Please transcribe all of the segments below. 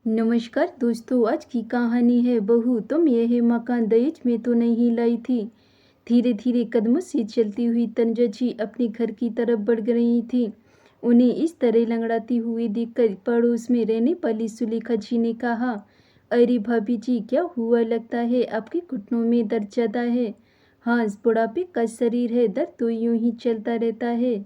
नमस्कार दोस्तों, आज की कहानी है बहू तुम यह मकान दहेज में तो नहीं लाई थी। धीरे धीरे कदमों से चलती हुई तनुजा जी अपने घर की तरफ बढ़ रही थी। उन्हें इस तरह लंगड़ाती हुई देखकर पड़ोस में रहने वाली सुलेखा जी ने कहा, अरे भाभी जी, क्या हुआ? लगता है आपके घुटनों में दर्द ज़्यादा है। हाँ, बुढ़ापे का शरीर है, दर्द तो यूं ही चलता रहता है।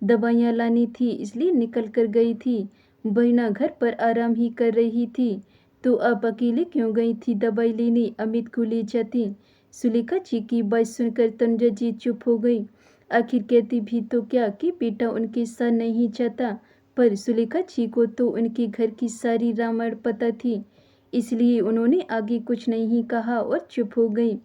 दवाइयाँ लानी थी इसलिए निकल कर गई थी, वरना घर पर आराम ही कर रही थी। तो आप अकेले क्यों गई थी दवाई लेने? अमित को ले जाती। सुलेखा जी की बात सुनकर तनुजा जी चुप हो गई। आखिर कहती भी तो क्या कि बेटा उनके साथ नहीं जाता, पर सुलेखा जी को तो उनके घर की सारी रामायण पता थी, इसलिए उन्होंने आगे कुछ नहीं कहा और चुप हो गई।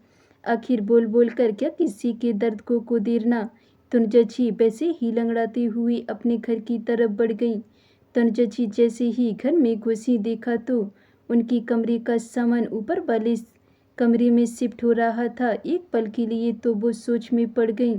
आखिर बोल बोल कर क्या किसी के दर्द को देरना। तनुजा जी वैसे ही लंगड़ाती हुई अपने घर की तरफ बढ़ गई। तनुजा जी जैसे ही घर में घुसी देखा तो उनकी कमरे का सामान ऊपर वाले कमरे में शिफ्ट हो रहा था। एक पल के लिए तो वो सोच में पड़ गई,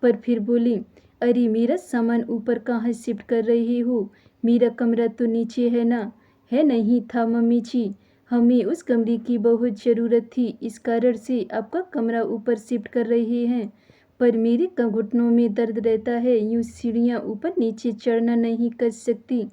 पर फिर बोली, अरे मेरा सामान ऊपर कहाँ शिफ्ट कर रहे हो? मेरा कमरा तो नीचे है ना। है नहीं था मम्मी जी, हमें उस कमरे की बहुत ज़रूरत थी, इस कारण से आपका कमरा ऊपर शिफ्ट कर रहे हैं। पर मेरे घुटनों में दर्द रहता है, यूँ सीढ़ियाँ ऊपर नीचे चढ़ना नहीं कर सकती।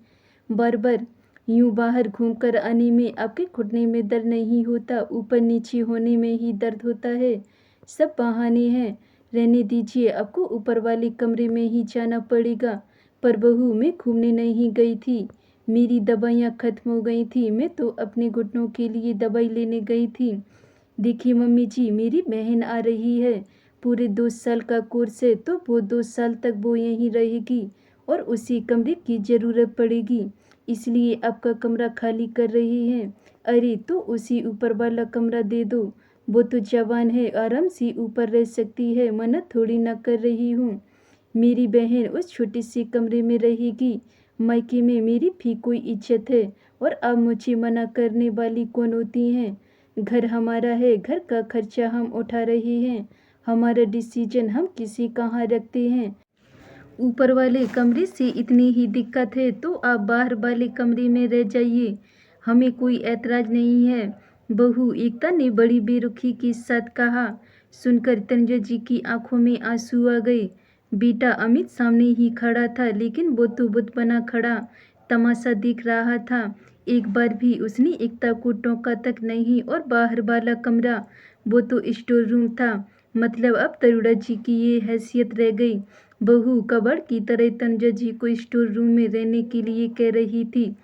बार बार यूँ बाहर घूमकर आने में आपके घुटने में दर्द नहीं होता, ऊपर नीचे होने में ही दर्द होता है। सब बहाने हैं, रहने दीजिए, आपको ऊपर वाले कमरे में ही जाना पड़ेगा। पर बहू, मैं घूमने नहीं गई थी, मेरी दवाइयाँ खत्म हो गई थी, मैं तो अपने घुटनों के लिए दवाई लेने गई थी। देखिए मम्मी जी, मेरी बहन आ रही है, पूरे 2 साल का कोर्स है, तो वो 2 साल तक वो यहीं रहेगी और उसी कमरे की ज़रूरत पड़ेगी, इसलिए आपका कमरा खाली कर रही हैं। अरे तो उसी ऊपर वाला कमरा दे दो, वो तो जवान है, आराम से ऊपर रह सकती है, मना थोड़ी ना कर रही हूँ। मेरी बहन उस छोटे से कमरे में रहेगी, मायके में मेरी भी कोई इज्जत है, और आप मुझे मना करने वाली कौन होती हैं? घर हमारा है, घर का खर्चा हम उठा रहे हैं, हमारा डिसीजन हम किसी कहाँ रखते हैं। ऊपर वाले कमरे से इतनी ही दिक्कत है तो आप बाहर वाले कमरे में रह जाइए, हमें कोई ऐतराज़ नहीं है। बहू, एकता ने बड़ी बेरुखी के साथ कहा। सुनकर तनुजा जी की आंखों में आंसू आ गए। बेटा अमित सामने ही खड़ा था, लेकिन वो तो बुत बना खड़ा तमाशा देख रहा था। एक बार भी उसने एकता को टोका तक नहीं, और बाहर वाला कमरा, वो तो स्टोर रूम था। मतलब अब तरुणा जी की ये हैसियत रह गई। बहू कबाड़ की तरह तनुजा जी को स्टोर रूम में रहने के लिए कह रही थी,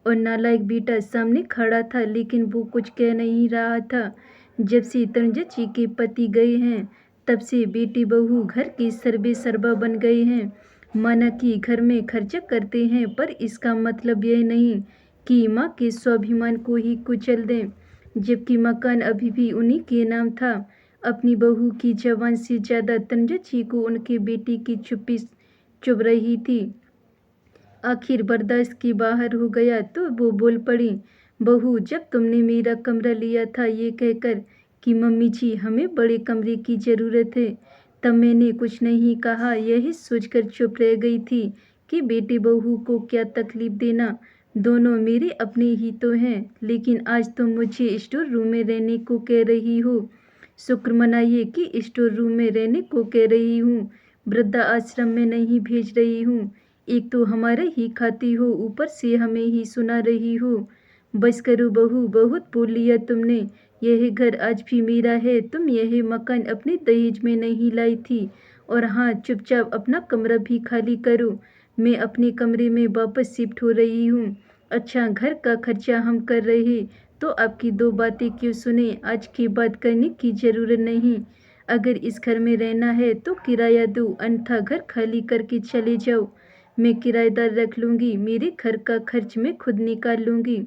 और नालायक बेटा सामने खड़ा था, लेकिन वो कुछ कह नहीं रहा था। जब से तनुजा जी के पति गए हैं, तब से बेटी बहू घर के सर्वे सर्वा बन गए हैं। माना कि घर में खर्चा करते हैं, पर इसका मतलब यह नहीं कि माँ के स्वाभिमान को ही कुचल दें, जबकि मकान अभी भी उन्हीं के नाम था। अपनी बहू की जबान से ज़्यादा तनुजा जी को उनके बेटे की चुप्पी चुभ रही थी। आखिर बर्दाश्त के बाहर हो गया तो वो बोल पड़ी, बहू, जब तुमने मेरा कमरा लिया था ये कहकर कि मम्मी जी हमें बड़े कमरे की ज़रूरत है, तब मैंने कुछ नहीं कहा, यही सोचकर चुप रह गई थी कि बेटे बहू को क्या तकलीफ देना, दोनों मेरे अपने ही तो हैं। लेकिन आज तुम मुझे स्टोर रूम में रहने को कह रही हो। शुक्र मनाइए कि स्टोर रूम में रहने को कह रही हूँ, वृद्धा आश्रम में नहीं भेज रही हूँ। एक तो हमारे ही खाती हो, ऊपर से हमें ही सुना रही हो। बस करो बहू, बहुत बोल लिया तुमने। यह घर आज भी मेरा है, तुम यह मकान अपने दहेज में नहीं लाई थी। और हाँ, चुपचाप अपना कमरा भी खाली करो, मैं अपने कमरे में वापस शिफ्ट हो रही हूँ। अच्छा, घर का खर्चा हम कर रहे, तो आपकी दो बातें क्यों सुने? आज की बात करने की ज़रूरत नहीं। अगर इस घर में रहना है तो किराया दो, अन्यथा घर खाली करके चले जाओ। मैं किराएदार रख लूँगी, मेरे घर का खर्च मैं खुद निकाल लूँगी।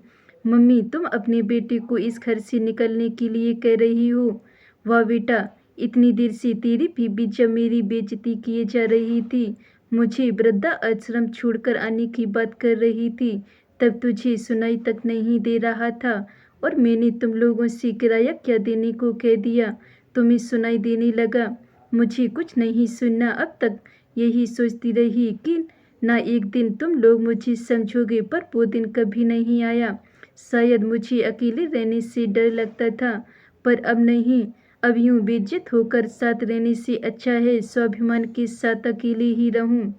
मम्मी, तुम अपने बेटे को इस घर से निकलने के लिए कह रही हो? वाह बेटा, इतनी देर से तेरी बीबी जब मेरी बेइज्जती किए जा रही थी, मुझे वृद्धा आश्रम छोड़कर आने की बात कर रही थी, तब तुझे सुनाई तक नहीं दे रहा था, और मैंने तुम लोगों से किराया क्या देने को कह दिया, तुम्हें सुनाई देने लगा। मुझे कुछ नहीं सुनना। अब तक यही सोचती रही कि ना एक दिन तुम लोग मुझे समझोगे, पर वो दिन कभी नहीं आया। शायद मुझे अकेले रहने से डर लगता था, पर अब नहीं। अब यूं बेइज्जत होकर साथ रहने से अच्छा है स्वाभिमान के साथ अकेले ही रहूं।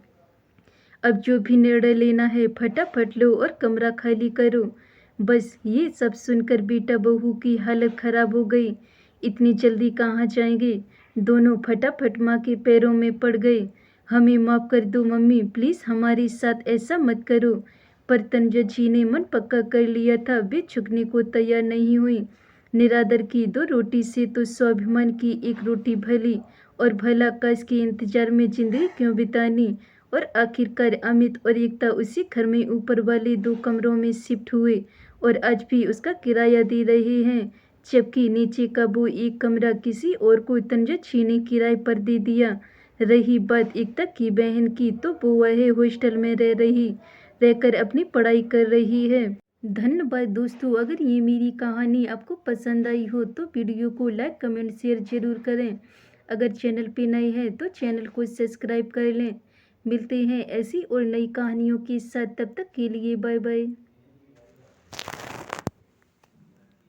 अब जो भी निर्णय लेना है फटाफट लो और कमरा खाली करो। बस ये सब सुनकर बेटा बहू की हालत खराब हो गई। इतनी जल्दी कहाँ जाएंगे? दोनों फटाफट माँ के पैरों में पड़ गए। हमें माफ़ कर दो मम्मी, प्लीज़ हमारे साथ ऐसा मत करो। पर तनुजा जी ने मन पक्का कर लिया था, वे झुकने को तैयार नहीं हुई। निरादर की 2 रोटी से तो स्वाभिमान की 1 रोटी भली, और भला काश के इंतजार में जिंदगी क्यों बितानी। और आखिरकार अमित और एकता उसी घर में ऊपर वाले 2 कमरों में शिफ्ट हुए और आज भी उसका किराया दे रहे हैं, जबकि नीचे का वो 1 कमरा किसी और को तनुजा जी ने किराए पर दे दिया। रही बात एकता की बहन की, तो वो वह हॉस्टल में रहकर अपनी पढ़ाई कर रही है। धन्यवाद दोस्तों। अगर ये मेरी कहानी आपको पसंद आई हो तो वीडियो को लाइक कमेंट शेयर जरूर करें। अगर चैनल पे नए हैं तो चैनल को सब्सक्राइब कर लें। मिलते हैं ऐसी और नई कहानियों के साथ, तब तक के लिए बाय बाय।